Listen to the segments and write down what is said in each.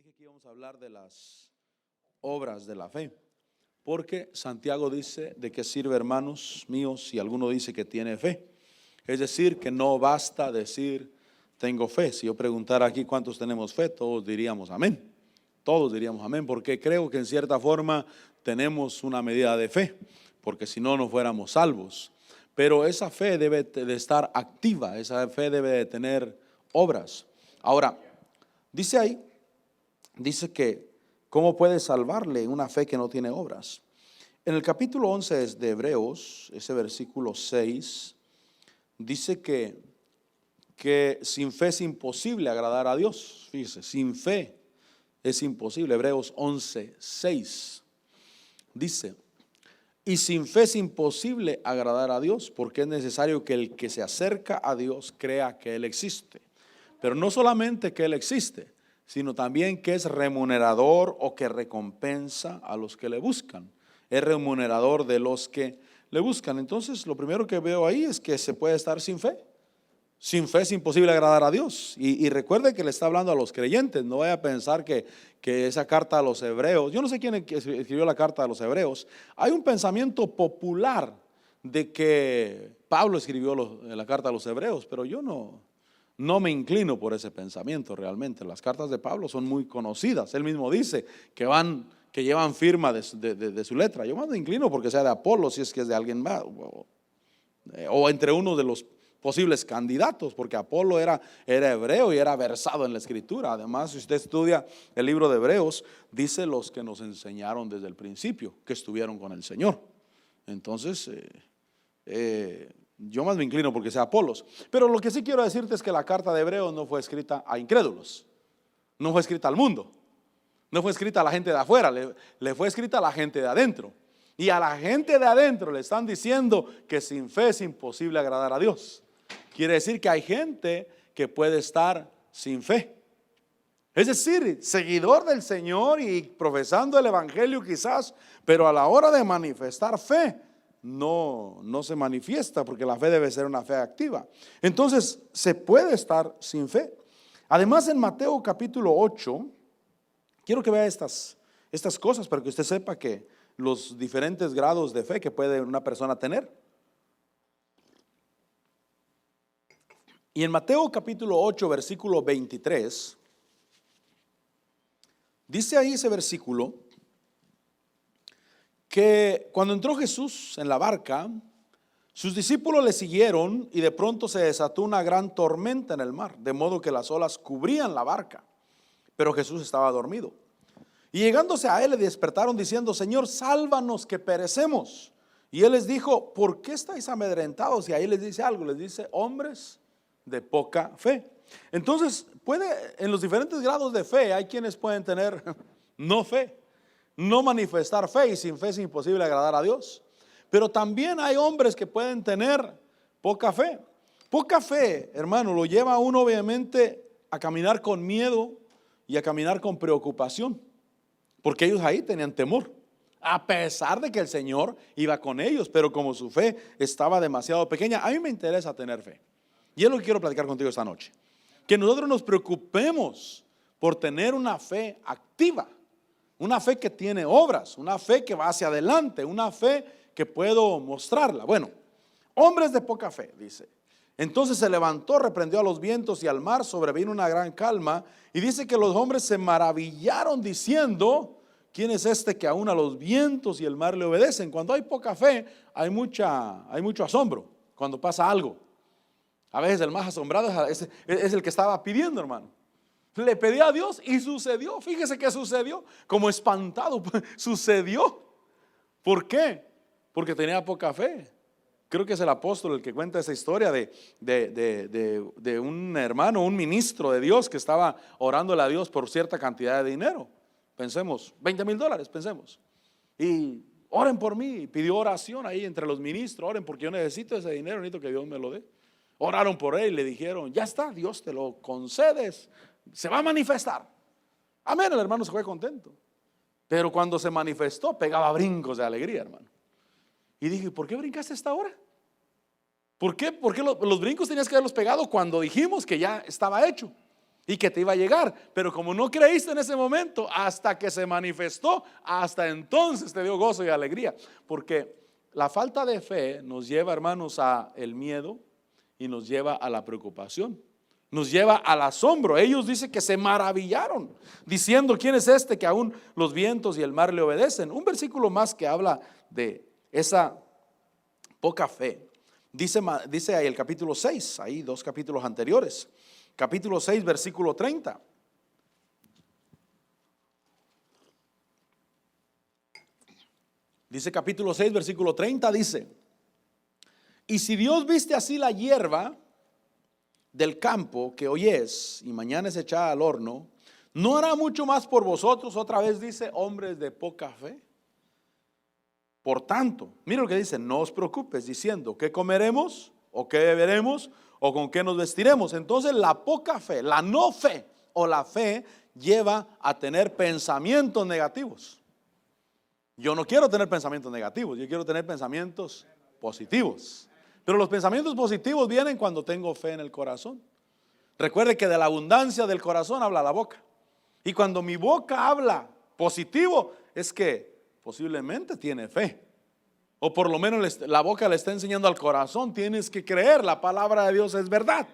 dije que íbamos a hablar de las obras de la fe, porque Santiago dice: ¿de qué sirve, hermanos míos, si alguno dice que tiene fe? Es decir, que no basta decir tengo fe. Si yo preguntara aquí cuántos tenemos fe, todos diríamos amén. Todos diríamos amén, porque creo que en cierta forma tenemos una medida de fe, porque si no, no fuéramos salvos. Pero esa fe debe de estar activa, esa fe debe de tener obras. Ahora, dice ahí, dice que ¿cómo puede salvarle una fe que no tiene obras? En el capítulo 11 de Hebreos, ese versículo 6, dice que sin fe es imposible agradar a Dios. Fíjese, sin fe es imposible. Hebreos 11, 6 dice: y sin fe es imposible agradar a Dios, porque es necesario que el que se acerca a Dios crea que Él existe. Pero no solamente que Él existe, sino también que es remunerador o que recompensa a los que le buscan. Es remunerador de los que le buscan. Entonces, lo primero que veo ahí es que se puede estar sin fe. Sin fe es imposible agradar a Dios. Y recuerde que le está hablando a los creyentes. No vaya a pensar que esa carta a los hebreos, yo no sé quién escribió la carta a los hebreos. Hay un pensamiento popular de que Pablo escribió la carta a los hebreos, pero yo no me inclino por ese pensamiento realmente. Las cartas de Pablo son muy conocidas. Él mismo dice que llevan firma de su letra. Yo más me inclino porque sea de Apolo, si es que es de alguien más, o entre uno de los posibles candidatos, porque Apolo era hebreo y era versado en la escritura. Además, si usted estudia el libro de Hebreos, dice los que nos enseñaron desde el principio, que estuvieron con el Señor. Entonces, yo más me inclino porque sea Apolos. Pero lo que sí quiero decirte es que la carta de Hebreos no fue escrita a incrédulos, no fue escrita al mundo, no fue escrita a la gente de afuera, le fue escrita a la gente de adentro. Y a la gente de adentro le están diciendo que sin fe es imposible agradar a Dios. Quiere decir que hay gente que puede estar sin fe. Es decir, seguidor del Señor y profesando el evangelio quizás, pero a la hora de manifestar fe, no se manifiesta, porque la fe debe ser una fe activa. Entonces, se puede estar sin fe. Además, en Mateo capítulo 8, quiero que vea estas cosas para que usted sepa que los diferentes grados de fe que puede una persona tener. Y en Mateo capítulo 8, versículo 23, dice ahí ese versículo que cuando entró Jesús en la barca, sus discípulos le siguieron y de pronto se desató una gran tormenta en el mar, de modo que las olas cubrían la barca, pero Jesús estaba dormido. Y llegándose a él le despertaron diciendo: Señor, sálvanos que perecemos. Y él les dijo: ¿por qué estáis amedrentados? Y ahí les dice algo, les dice: hombres de poca fe. Entonces, en los diferentes grados de fe, hay quienes pueden tener no fe, no manifestar fe, y sin fe es imposible agradar a Dios. Pero también hay hombres que pueden tener poca fe. Poca fe, hermano, lo lleva a uno obviamente a caminar con miedo y a caminar con preocupación, porque ellos ahí tenían temor, a pesar de que el Señor iba con ellos, pero como su fe estaba demasiado pequeña. A mí me interesa tener fe, y es lo que quiero platicar contigo esta noche. Que nosotros nos preocupemos por tener una fe activa, una fe que tiene obras, una fe que va hacia adelante, una fe que puedo mostrarla. Bueno, hombres de poca fe, dice. Entonces se levantó, reprendió a los vientos y al mar, sobrevino una gran calma. Y dice que los hombres se maravillaron diciendo: ¿quién es este que aún a los vientos y el mar le obedecen? Cuando hay poca fe, hay mucho asombro cuando pasa algo. A veces el más asombrado es el que estaba pidiendo, hermano. Le pedía a Dios y sucedió. Fíjese que sucedió. Como espantado, sucedió. ¿Por qué? Porque tenía poca fe. Creo que es el apóstol el que cuenta esa historia de un hermano, un ministro de Dios que estaba orándole a Dios por cierta cantidad de dinero. Pensemos, $20,000, pensemos. Y oren por mí. Pidió oración ahí entre los ministros. Oren porque yo necesito ese dinero, necesito que Dios me lo dé. Oraron por él y le dijeron: ya está, Dios te lo concedes, se va a manifestar. Amén, el hermano se fue contento. Pero cuando se manifestó, pegaba brincos de alegría, hermano. Y dije: ¿por qué brincaste a esta hora? ¿Por qué los brincos tenías que haberlos pegado cuando dijimos que ya estaba hecho? y que te iba a llegar, pero como no creíste en ese momento, hasta que se manifestó, hasta entonces te dio gozo y alegría, porque la falta de fe nos lleva, hermanos, a el miedo y nos lleva a la preocupación, nos lleva al asombro. Ellos dicen que se maravillaron, diciendo: ¿quién es este que aún los vientos y el mar le obedecen? Un versículo más que habla de esa poca fe. Dice ahí el capítulo 6, ahí 2 capítulos anteriores. Capítulo 6, versículo 30. Dice capítulo 6, versículo 30, dice: y si Dios viste así la hierba del campo que hoy es y mañana es echada al horno, ¿no hará mucho más por vosotros? Otra vez dice: hombres de poca fe. Por tanto, mira lo que dice: no os preocupes diciendo qué comeremos o qué beberemos o con qué nos vestiremos. Entonces la poca fe, la no fe o la fe lleva a tener pensamientos negativos. Yo no quiero tener pensamientos negativos, yo quiero tener pensamientos positivos. Pero los pensamientos positivos vienen cuando tengo fe en el corazón. Recuerde que de la abundancia del corazón habla la boca. Y cuando mi boca habla positivo, es que posiblemente tiene fe. O por lo menos la boca le está enseñando al corazón: tienes que creer, la palabra de Dios es verdad.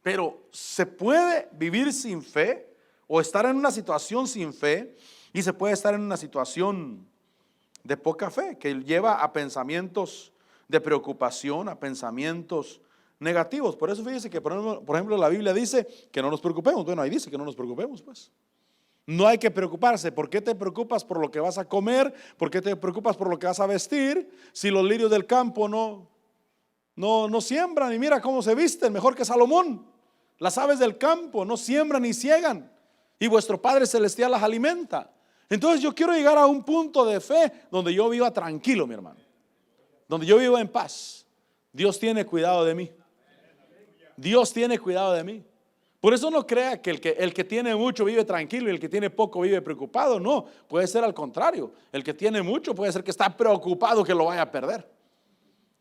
Pero se puede vivir sin fe o estar en una situación sin fe, y se puede estar en una situación de poca fe que lleva a pensamientos de preocupación, a pensamientos negativos. Por eso fíjese que por ejemplo la Biblia dice que no nos preocupemos. Bueno, ahí dice que no nos preocupemos, pues. No hay que preocuparse. ¿Por qué te preocupas por lo que vas a comer? ¿Por qué te preocupas por lo que vas a vestir? Si los lirios del campo no siembran, y mira cómo se visten, mejor que Salomón. Las aves del campo no siembran ni ciegan, y vuestro Padre Celestial las alimenta. Entonces yo quiero llegar a un punto de fe donde yo viva tranquilo, mi hermano, donde yo viva en paz. Dios tiene cuidado de mí. Dios tiene cuidado de mí. Por eso no crea que el que tiene mucho vive tranquilo y el que tiene poco vive preocupado. No, puede ser al contrario. El que tiene mucho puede ser que está preocupado que lo vaya a perder,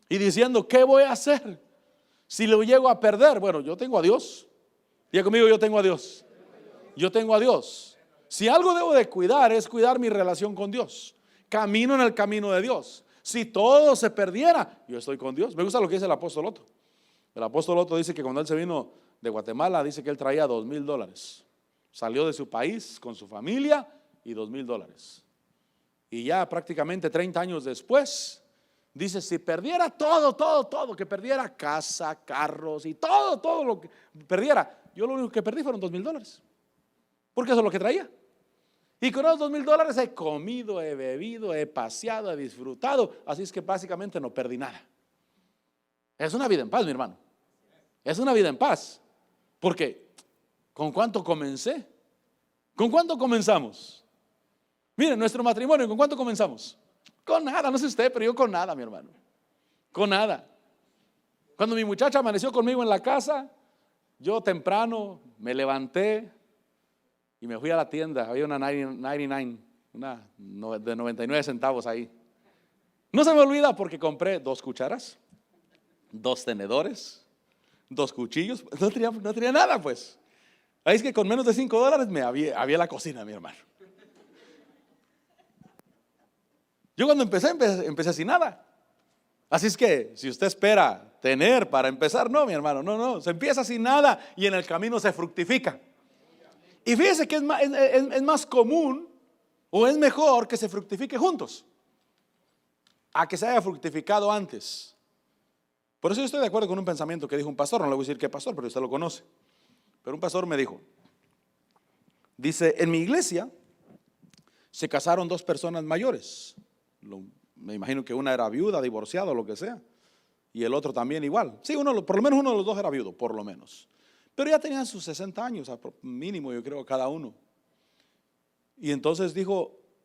y diciendo: ¿qué voy a hacer si lo llego a perder? Bueno, yo tengo a Dios. Diga conmigo: yo tengo a Dios. Yo tengo a Dios. Si algo debo de cuidar, es cuidar mi relación con Dios. Camino en el camino de Dios. Si todo se perdiera, yo estoy con Dios. Me gusta lo que dice el apóstol Otto. El apóstol Otto dice que cuando él se vino de Guatemala, dice que él traía $2,000. Salió de su país con su familia y $2,000. Y ya prácticamente 30 años después, dice: si perdiera todo, que perdiera casa, carros y todo lo que perdiera, yo lo único que perdí fueron $2,000, porque eso es lo que traía. Y con esos $2,000 he comido, he bebido, he paseado, he disfrutado. Así es que básicamente no perdí nada. Es una vida en paz, mi hermano. Es una vida en paz. Porque ¿con cuánto comencé? ¿Con cuánto comenzamos? Miren, nuestro matrimonio, ¿con cuánto comenzamos? Con nada, no sé usted, pero yo con nada, mi hermano. Con nada. Cuando mi muchacha amaneció conmigo en la casa, yo temprano me levanté y me fui a la tienda. Había una 99, una de 99 centavos ahí. No se me olvida, porque compré 2 cucharas, 2 tenedores, 2 cuchillos. No tenía nada, pues. Ahí es que con menos de $5 había la cocina, mi hermano. Yo cuando empecé sin nada. Así es que si usted espera tener para empezar, no, mi hermano, no, se empieza sin nada y en el camino se fructifica. Y fíjese que es más común, o es mejor que se fructifique juntos a que se haya fructificado antes. Por eso yo estoy de acuerdo con un pensamiento que dijo un pastor. No le voy a decir qué pastor, pero usted lo conoce. Pero un pastor me dice: en mi iglesia se casaron 2 personas mayores. Me imagino que una era viuda, divorciada o lo que sea, y el otro también igual. Sí, por lo menos uno de los 2 era viudo, por lo menos. Pero ya tenían sus 60 años, mínimo, yo creo, cada uno. Y entonces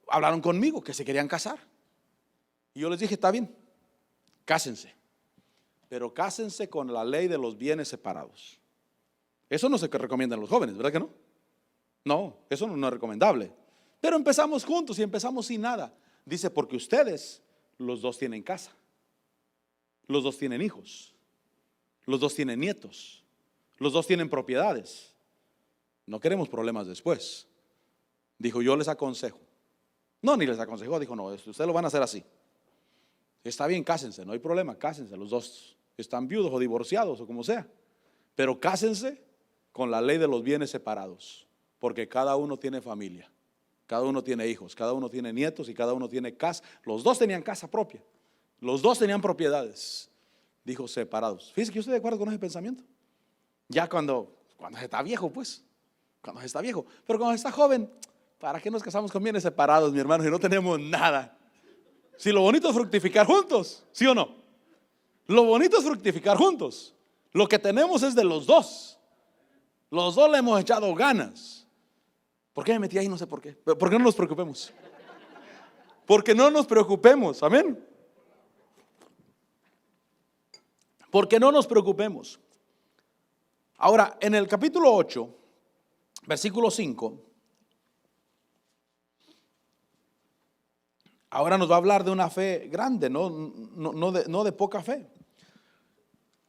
hablaron conmigo que se querían casar. Y yo les dije: está bien, cásense. Pero cásense con la ley de los bienes separados. Eso no se recomienda a los jóvenes, ¿verdad que no? No, eso no es recomendable. Pero empezamos juntos y empezamos sin nada. Dice: porque ustedes, los 2 tienen casa, los 2 tienen hijos, los 2 tienen nietos, los 2 tienen propiedades. No queremos problemas después. Dijo, yo les aconsejo. No, ni les aconsejó, dijo, no, ustedes lo van a hacer así. Está bien, cásense, no hay problema, cásense los dos. Están viudos o divorciados o como sea. Pero cásense con la ley de los bienes separados. Porque cada uno tiene familia, cada uno tiene hijos, cada uno tiene nietos y cada uno tiene casa. Los dos tenían casa propia, los dos tenían propiedades. Dijo separados. Fíjense que yo estoy de acuerdo con ese pensamiento. Ya cuando se está viejo, pues, cuando se está viejo. Pero cuando se está joven, ¿para qué nos casamos con bienes separados, mi hermano, si no tenemos nada? Si lo bonito es fructificar juntos, ¿sí o no? Lo bonito es fructificar juntos. Lo que tenemos es de los dos. Los dos le hemos echado ganas. ¿Por qué me metí ahí? No sé por qué. ¿Por qué no nos preocupemos? Porque no nos preocupemos, amén. Porque no nos preocupemos. Ahora, en el capítulo 8, versículo 5, ahora nos va a hablar de una fe grande, no de poca fe.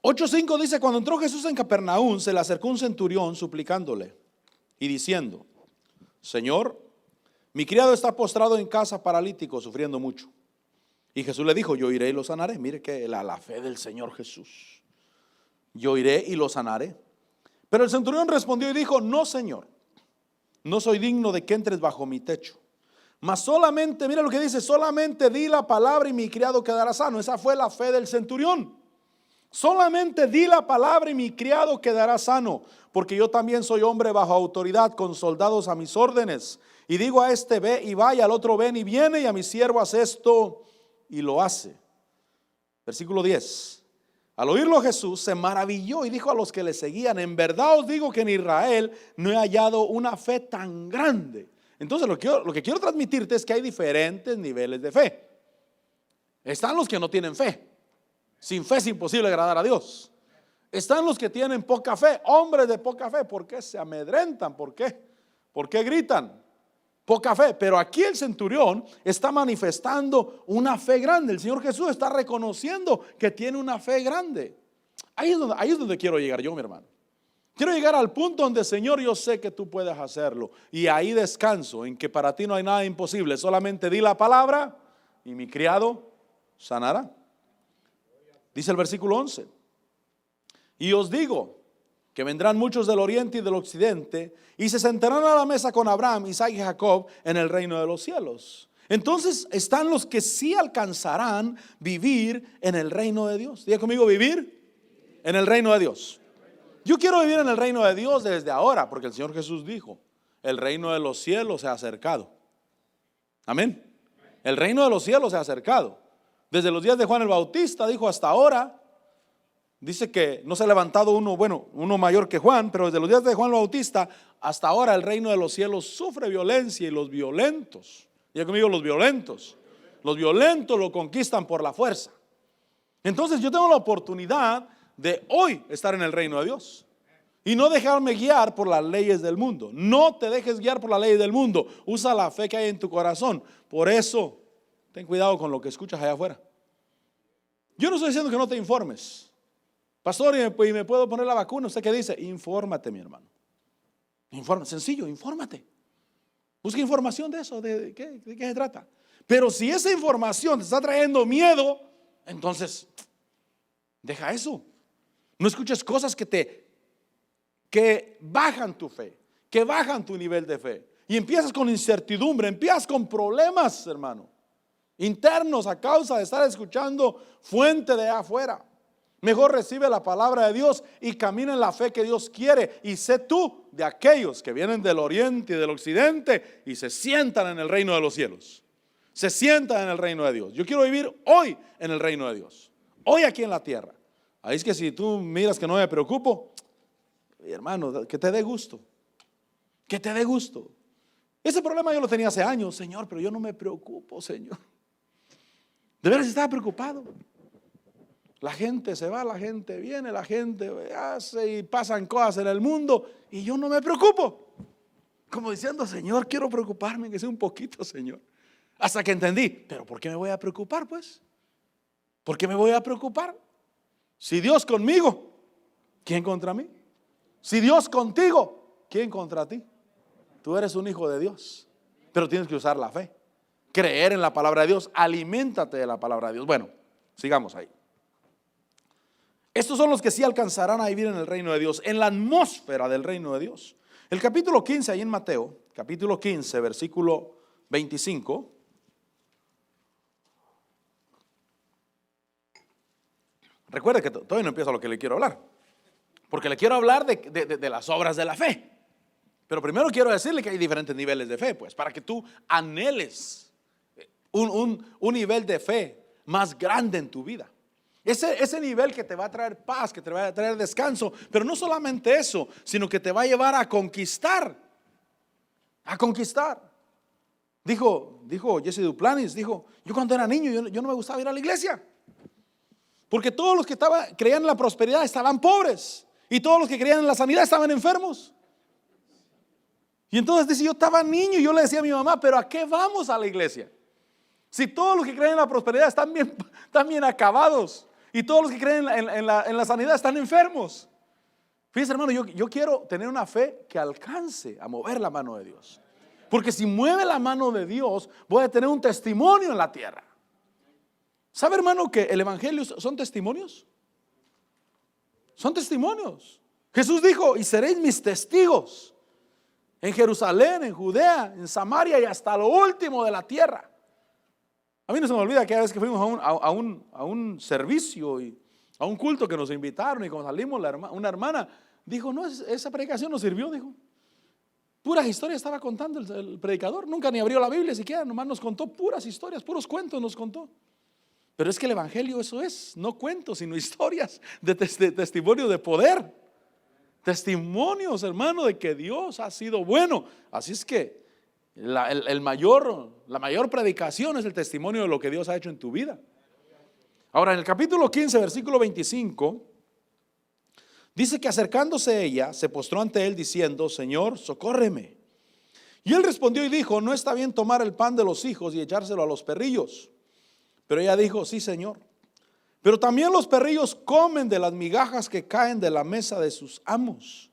8:5 dice, cuando entró Jesús en Capernaum, se le acercó un centurión suplicándole y diciendo, Señor, mi criado está postrado en casa paralítico, sufriendo mucho. Y Jesús le dijo, yo iré y lo sanaré. Mire que la fe del Señor Jesús. Yo iré y lo sanaré. Pero el centurión respondió y dijo, no, Señor, no soy digno de que entres bajo mi techo. Mas solamente, mira lo que dice, solamente di la palabra y mi criado quedará sano. Esa fue la fe del centurión. Solamente di la palabra y mi criado quedará sano, porque yo también soy hombre bajo autoridad, con soldados a mis órdenes. Y digo a este ve y vaya, al otro ven y viene, y a mi siervo hace esto y lo hace. Versículo 10. Al oírlo Jesús se maravilló y dijo a los que le seguían, en verdad os digo que en Israel no he hallado una fe tan grande. Entonces lo que quiero transmitirte es que hay diferentes niveles de fe. Están los que no tienen fe. Sin fe es imposible agradar a Dios. Están los que tienen poca fe, hombres de poca fe. ¿Por qué se amedrentan? ¿Por qué? ¿Por qué gritan? Poca fe. Pero aquí el centurión está manifestando una fe grande. El Señor Jesús está reconociendo que tiene una fe grande. Ahí es donde quiero llegar yo, mi hermano. Quiero llegar al punto donde, Señor, yo sé que tú puedes hacerlo. Y ahí descanso en que para ti no hay nada imposible. Solamente di la palabra y mi criado sanará. Dice el versículo 11. Y os digo que vendrán muchos del oriente y del occidente y se sentarán a la mesa con Abraham, Isaac y Jacob en el reino de los cielos. Entonces están los que sí alcanzarán vivir en el reino de Dios. Diga conmigo, vivir en el reino de Dios. Yo quiero vivir en el reino de Dios desde ahora, porque el Señor Jesús dijo, el reino de los cielos se ha acercado. Amén. El reino de los cielos se ha acercado. Desde los días de Juan el Bautista, dijo, hasta ahora, dice que no se ha levantado uno mayor que Juan, pero desde los días de Juan el Bautista hasta ahora el reino de los cielos sufre violencia y los violentos, diga conmigo, los violentos lo conquistan por la fuerza. Entonces yo tengo la oportunidad de hoy estar en el reino de Dios y no dejarme guiar por las leyes del mundo. No te dejes guiar por las leyes del mundo. Usa la fe que hay en tu corazón. Por eso ten cuidado con lo que escuchas allá afuera. Yo no estoy diciendo que no te informes. Pastor, y me puedo poner la vacuna. ¿Usted qué dice? Infórmate, mi hermano. Sencillo, infórmate. Busca información de eso, de qué se trata. Pero si esa información te está trayendo miedo, entonces deja eso. No escuches cosas que bajan tu fe, que bajan tu nivel de fe. Y empiezas con incertidumbre, empiezas con problemas, hermano, internos a causa de estar escuchando fuente de afuera. Mejor recibe la palabra de Dios y camina en la fe que Dios quiere. Y sé tú de aquellos que vienen del oriente y del occidente y se sientan en el reino de los cielos. Se sientan en el reino de Dios. Yo quiero vivir hoy en el reino de Dios, hoy aquí en la tierra. Ahí es que si tú miras que no me preocupo, hermano, que te dé gusto. Que te dé gusto. Ese problema yo lo tenía hace años, Señor, pero yo no me preocupo, Señor. De veras estaba preocupado. La gente se va, la gente viene, la gente hace y pasan cosas en el mundo y yo no me preocupo. Como diciendo, Señor, quiero preocuparme, que sea un poquito, Señor. Hasta que entendí, pero ¿por qué me voy a preocupar, pues? ¿Por qué me voy a preocupar? Si Dios conmigo, ¿quién contra mí? Si Dios contigo, ¿quién contra ti? Tú eres un hijo de Dios, pero tienes que usar la fe, creer en la palabra de Dios, aliméntate de la palabra de Dios. Bueno, sigamos ahí. Estos son los que sí alcanzarán a vivir en el reino de Dios, en la atmósfera del reino de Dios. El capítulo 15 ahí en Mateo, capítulo 15, versículo 25. Recuerde que todavía no empieza lo que le quiero hablar, porque le quiero hablar de las obras de la fe. Pero primero quiero decirle que hay diferentes niveles de fe, pues, para que tú anheles un nivel de fe más grande en tu vida. Ese nivel que te va a traer paz, que te va a traer descanso, pero no solamente eso, sino que te va a llevar a conquistar. A conquistar. Dijo Jesse Duplantis, yo cuando era niño, yo no me gustaba ir a la iglesia. Porque todos los que creían en la prosperidad estaban pobres. Y todos los que creían en la sanidad estaban enfermos. Y entonces dice, yo estaba niño y yo le decía a mi mamá, pero ¿a qué vamos a la iglesia? Si todos los que creen en la prosperidad están bien acabados, y todos los que creen en la sanidad están enfermos. Fíjese, hermano, yo quiero tener una fe que alcance a mover la mano de Dios. Porque si mueve la mano de Dios, voy a tener un testimonio en la tierra. ¿Sabe, hermano, que el evangelio son testimonios? Son testimonios. Jesús dijo, y seréis mis testigos en Jerusalén, en Judea, en Samaria y hasta lo último de la tierra. A mí no se me olvida que cada vez que fuimos a un servicio y a un culto que nos invitaron, y cuando salimos una hermana dijo, no, esa predicación nos sirvió, dijo. Puras historias estaba contando el predicador, nunca ni abrió la Biblia siquiera, nomás nos contó puras historias, puros cuentos nos contó. Pero es que el evangelio eso es, no cuentos, sino historias de testimonio de poder. Testimonios, hermano, de que Dios ha sido bueno. Así es que la mayor predicación es el testimonio de lo que Dios ha hecho en tu vida. Ahora, en el capítulo 15, versículo 25, dice que acercándose ella, se postró ante él diciendo, Señor, socórreme. Y él respondió y dijo, no está bien tomar el pan de los hijos y echárselo a los perrillos. Pero ella dijo, sí, Señor. Pero también los perrillos comen de las migajas que caen de la mesa de sus amos.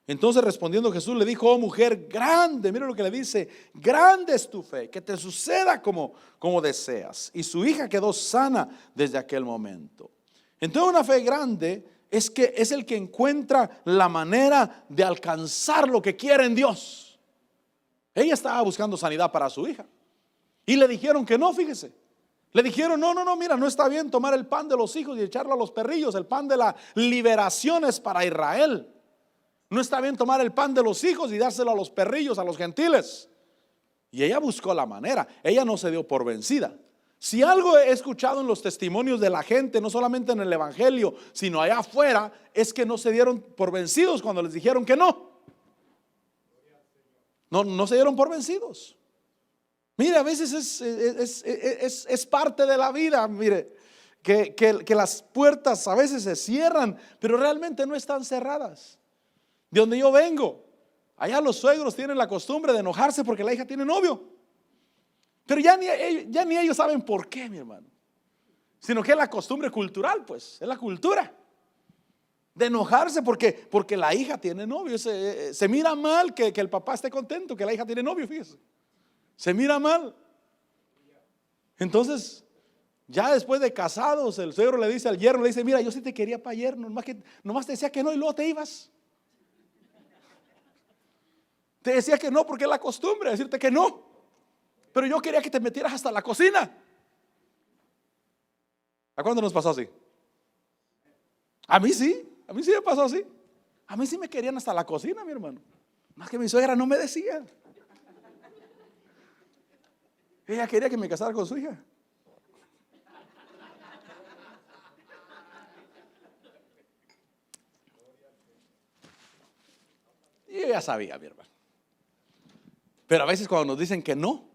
Entonces respondiendo Jesús le dijo, oh mujer grande, mira lo que le dice, grande es tu fe, que te suceda como deseas. Y su hija quedó sana desde aquel momento. Entonces una fe grande es el que encuentra la manera de alcanzar lo que quiere en Dios. Ella estaba buscando sanidad para su hija y le dijeron que no, fíjese. Le dijeron, no, mira, no está bien tomar el pan de los hijos y echarlo a los perrillos. El pan de la liberación es para Israel. No está bien tomar el pan de los hijos y dárselo a los perrillos, a los gentiles. Y ella buscó la manera. Ella no se dio por vencida. Si algo he escuchado en los testimonios de la gente, no solamente en el evangelio, sino allá afuera, es que no se dieron por vencidos cuando les dijeron que no. No se dieron por vencidos. Mire, a veces es parte de la vida, mire, que las puertas a veces se cierran, pero realmente no están cerradas. De donde yo vengo, allá los suegros tienen la costumbre de enojarse porque la hija tiene novio. Pero ya ni ellos saben por qué, mi hermano. Sino que es la costumbre cultural, pues, es la cultura. De enojarse porque la hija tiene novio. Se mira mal que el papá esté contento que la hija tiene novio, fíjese. Se mira mal. Entonces, ya después de casados, el suegro le dice al yerno, le dice, mira, yo sí te quería para yerno, nomás te decía que no y luego te ibas. Te decía que no porque es la costumbre decirte que no. Pero yo quería que te metieras hasta la cocina. ¿A cuándo nos pasó así? A mí sí me pasó así. A mí sí me querían hasta la cocina, mi hermano. Más que mi suegra no me decía. Ella quería que me casara con su hija. Y yo ya sabía, mi hermano. Pero a veces cuando nos dicen que no,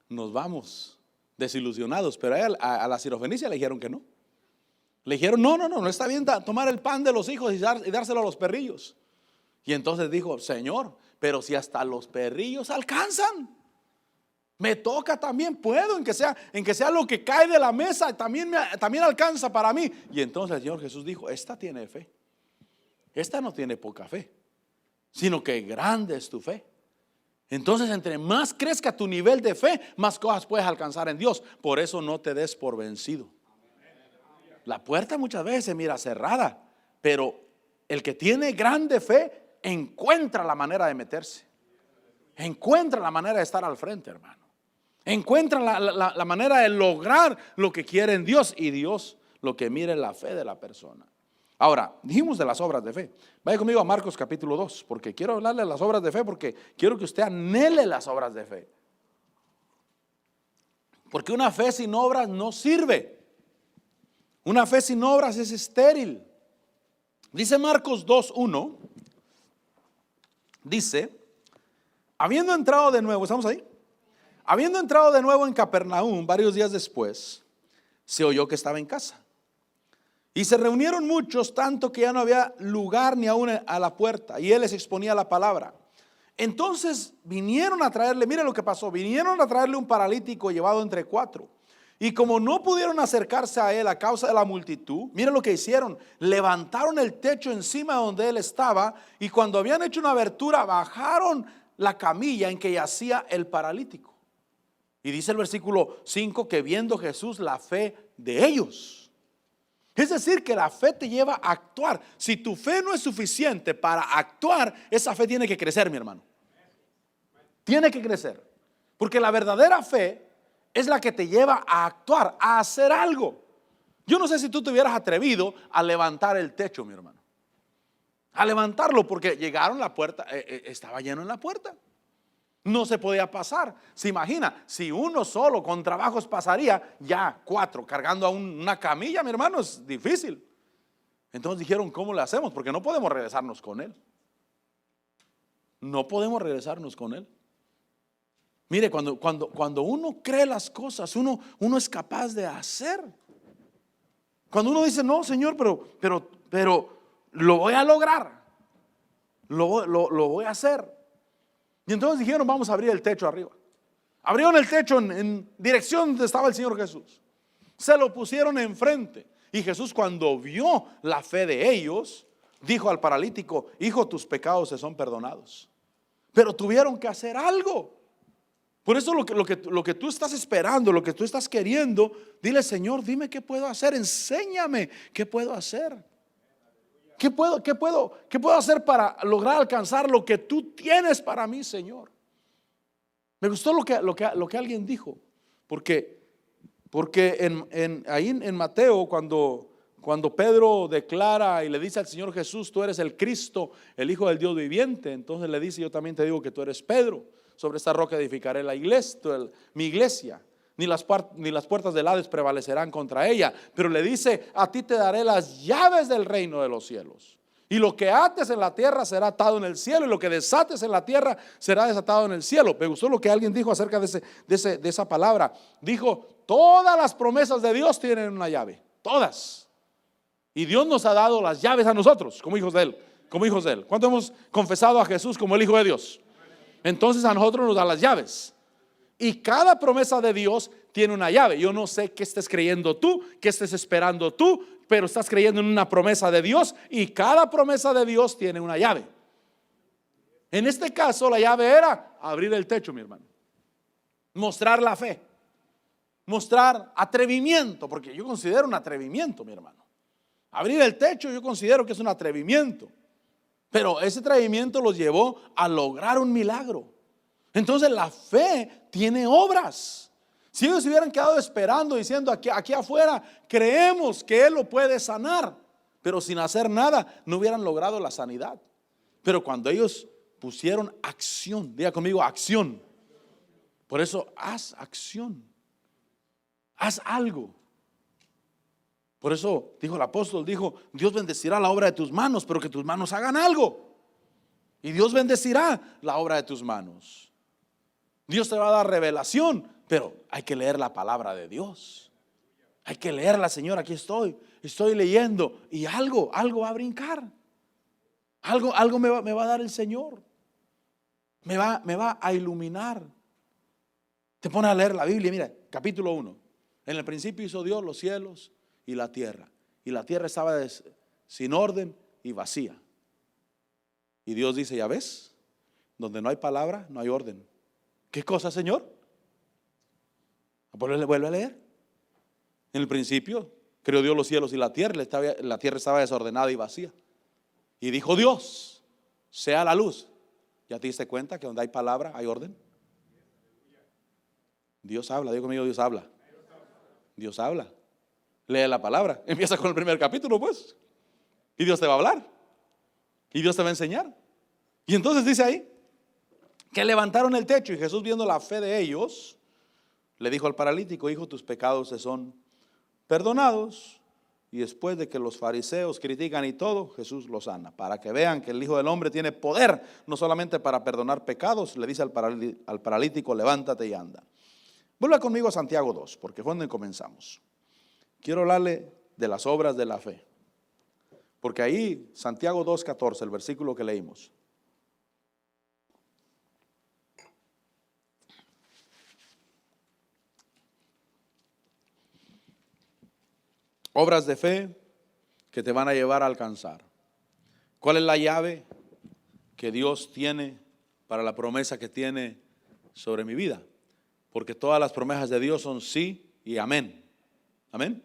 nos vamos desilusionados. Pero a la Sirofenicia le dijeron que no. Le dijeron, no está bien tomar el pan de los hijos y dárselo a los perrillos. Y entonces dijo, Señor, pero si hasta los perrillos alcanzan, me toca también, puedo, en que sea lo que cae de la mesa, también alcanza para mí. Y entonces el Señor Jesús dijo, esta tiene fe, esta no tiene poca fe. sino que grande es tu fe. Entonces, entre más crezca tu nivel de fe, más cosas puedes alcanzar en Dios. Por eso no te des por vencido. La puerta muchas veces se mira cerrada, pero el que tiene grande fe encuentra la manera de meterse. Encuentra la manera de estar al frente, hermano. Encuentra la manera de lograr lo que quiere en Dios. Y Dios lo que mira es la fe de la persona. Ahora, dijimos de las obras de fe. Vaya conmigo a Marcos capítulo 2, porque quiero hablarle de las obras de fe, porque quiero que usted anhele las obras de fe. Porque una fe sin obras no sirve. Una fe sin obras es estéril. Dice Marcos 2:1. Dice, habiendo entrado de nuevo, ¿estamos ahí? Habiendo entrado de nuevo en Capernaum, varios días después, se oyó que estaba en casa. Y se reunieron muchos, tanto que ya no había lugar ni aún a la puerta, y él les exponía la palabra. Entonces vinieron a traerle, mire lo que pasó, vinieron a traerle un paralítico llevado entre 4. Y como no pudieron acercarse a él a causa de la multitud, mire lo que hicieron, levantaron el techo encima donde él estaba, y cuando habían hecho una abertura, bajaron la camilla en que yacía el paralítico. Y dice el versículo 5 que viendo Jesús la fe de ellos. Es decir, que la fe te lleva a actuar. Si tu fe no es suficiente para actuar, esa fe tiene que crecer, mi hermano. Tiene que crecer. Porque la verdadera fe es la que te lleva a actuar, a hacer algo. Yo no sé si tú te hubieras atrevido a levantar el techo, mi hermano. A levantarlo porque llegaron, la puerta, estaba lleno en la puerta. No se podía pasar. Se imagina, si uno solo con trabajos pasaría, ya 4 cargando a una camilla, mi hermano, es difícil. Entonces dijeron, ¿cómo le hacemos? Porque no podemos regresarnos con él. No podemos regresarnos con él. Mire, cuando uno cree las cosas, uno es capaz de hacer. Cuando uno dice, no, Señor, pero lo voy a lograr. Lo voy a hacer. Y entonces dijeron, vamos a abrir el techo arriba. Abrieron el techo en dirección donde estaba el Señor Jesús. Se lo pusieron enfrente. Y Jesús, cuando vio la fe de ellos, dijo al paralítico, hijo, tus pecados se son perdonados. Pero tuvieron que hacer algo. Por eso lo que tú estás esperando, lo que tú estás queriendo, dile, Señor, dime qué puedo hacer, enséñame qué puedo hacer. ¿Qué puedo hacer para lograr alcanzar lo que tú tienes para mí, Señor? Me gustó lo que alguien dijo, porque ahí en Mateo, cuando Pedro declara y le dice al Señor Jesús, tú eres el Cristo, el Hijo del Dios viviente, entonces le dice, yo también te digo que tú eres Pedro, sobre esta roca edificaré la iglesia, mi iglesia. Ni las puertas del Hades prevalecerán contra ella. Pero le dice, a ti te daré las llaves del reino de los cielos. Y lo que ates en la tierra será atado en el cielo, y lo que desates en la tierra será desatado en el cielo. Me gustó lo que alguien dijo acerca de esa palabra. Dijo, todas las promesas de Dios tienen una llave. Todas. Y Dios nos ha dado las llaves a nosotros, como hijos de Él. ¿Cuánto hemos confesado a Jesús como el Hijo de Dios? Entonces a nosotros nos da las llaves. Y cada promesa de Dios tiene una llave. Yo no sé qué estés creyendo tú, qué estés esperando tú, pero estás creyendo en una promesa de Dios, y cada promesa de Dios tiene una llave. En este caso la llave era abrir el techo, mi hermano. Mostrar la fe. Mostrar atrevimiento, porque yo considero un atrevimiento, mi hermano. Abrir el techo yo considero que es un atrevimiento. Pero ese atrevimiento los llevó a lograr un milagro. Entonces la fe tiene obras. Si ellos se hubieran quedado esperando diciendo aquí afuera creemos que Él lo puede sanar, pero sin hacer nada no hubieran logrado la sanidad. Pero cuando ellos pusieron acción, diga conmigo acción. Por eso haz acción, haz algo. Por eso dijo el apóstol, Dios bendecirá la obra de tus manos, pero que tus manos hagan algo. Y Dios bendecirá la obra de tus manos. Dios te va a dar revelación, pero hay que leer la palabra de Dios. Hay que leerla, Señor, aquí estoy leyendo, y algo va a brincar. Algo me va a dar el Señor. Me va a iluminar. Te pones a leer la Biblia, mira, capítulo 1. En el principio hizo Dios los cielos y la tierra. Y la tierra estaba sin orden y vacía. Y Dios dice, ya ves, donde no hay palabra, no hay orden. ¿Qué cosa, Señor? Vuelve a leer. En el principio creó Dios los cielos y la tierra estaba desordenada y vacía. Y dijo Dios, sea la luz. ¿Ya te diste cuenta que donde hay palabra hay orden? Dios habla, digo conmigo, Dios habla. Dios habla. Lee la palabra. Empieza con el primer capítulo, pues. Y Dios te va a hablar. Y Dios te va a enseñar. Y entonces dice ahí que levantaron el techo y Jesús, viendo la fe de ellos, le dijo al paralítico, hijo, tus pecados te son perdonados. Y después de que los fariseos critican y todo, Jesús los sana, para que vean que el Hijo del Hombre tiene poder, no solamente para perdonar pecados. Le dice al paralítico, levántate y anda. Vuelva conmigo a Santiago 2, porque fue donde comenzamos. Quiero hablarle de las obras de la fe, porque ahí Santiago 2:14, el versículo que leímos. Obras de fe que te van a llevar a alcanzar. ¿Cuál es la llave que Dios tiene para la promesa que tiene sobre mi vida? Porque todas las promesas de Dios son sí y amén. Amén.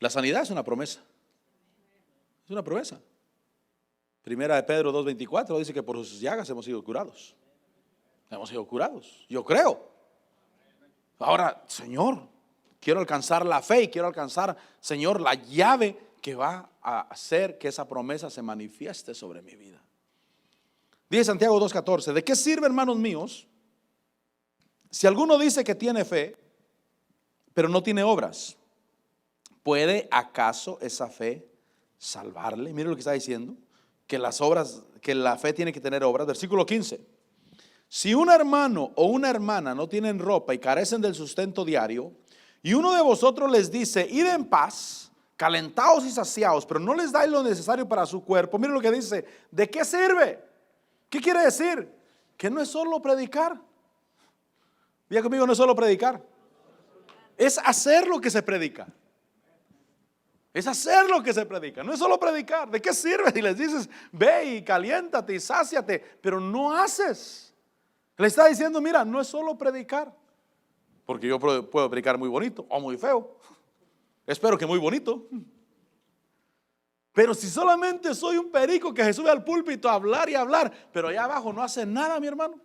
La sanidad es una promesa. Es una promesa. Primera de Pedro 2:24 dice que por sus llagas hemos sido curados. Hemos sido curados. Yo creo. Ahora, Señor, quiero alcanzar la fe y quiero alcanzar, Señor, la llave que va a hacer que esa promesa se manifieste sobre mi vida. Dice Santiago 2:14, ¿de qué sirve, hermanos míos, si alguno dice que tiene fe, pero no tiene obras? ¿Puede acaso esa fe salvarle? Mire lo que está diciendo, que las obras, que la fe tiene que tener obras. Versículo 15. Si un hermano o una hermana no tienen ropa y carecen del sustento diario, y uno de vosotros les dice, id en paz, calentaos y saciaos, pero no les dais lo necesario para su cuerpo, mire lo que dice, ¿de qué sirve? ¿Qué quiere decir? Que no es solo predicar. Diga conmigo, no es solo predicar, es hacer lo que se predica. Es hacer lo que se predica, no es solo predicar. ¿De qué sirve si les dices, ve y caliéntate y sáciate, pero no haces? Le está diciendo, mira, no es solo predicar. Porque yo puedo predicar muy bonito o muy feo. Espero que muy bonito. Pero si solamente soy un perico que se sube al púlpito a hablar y hablar, pero allá abajo no hace nada, mi hermano.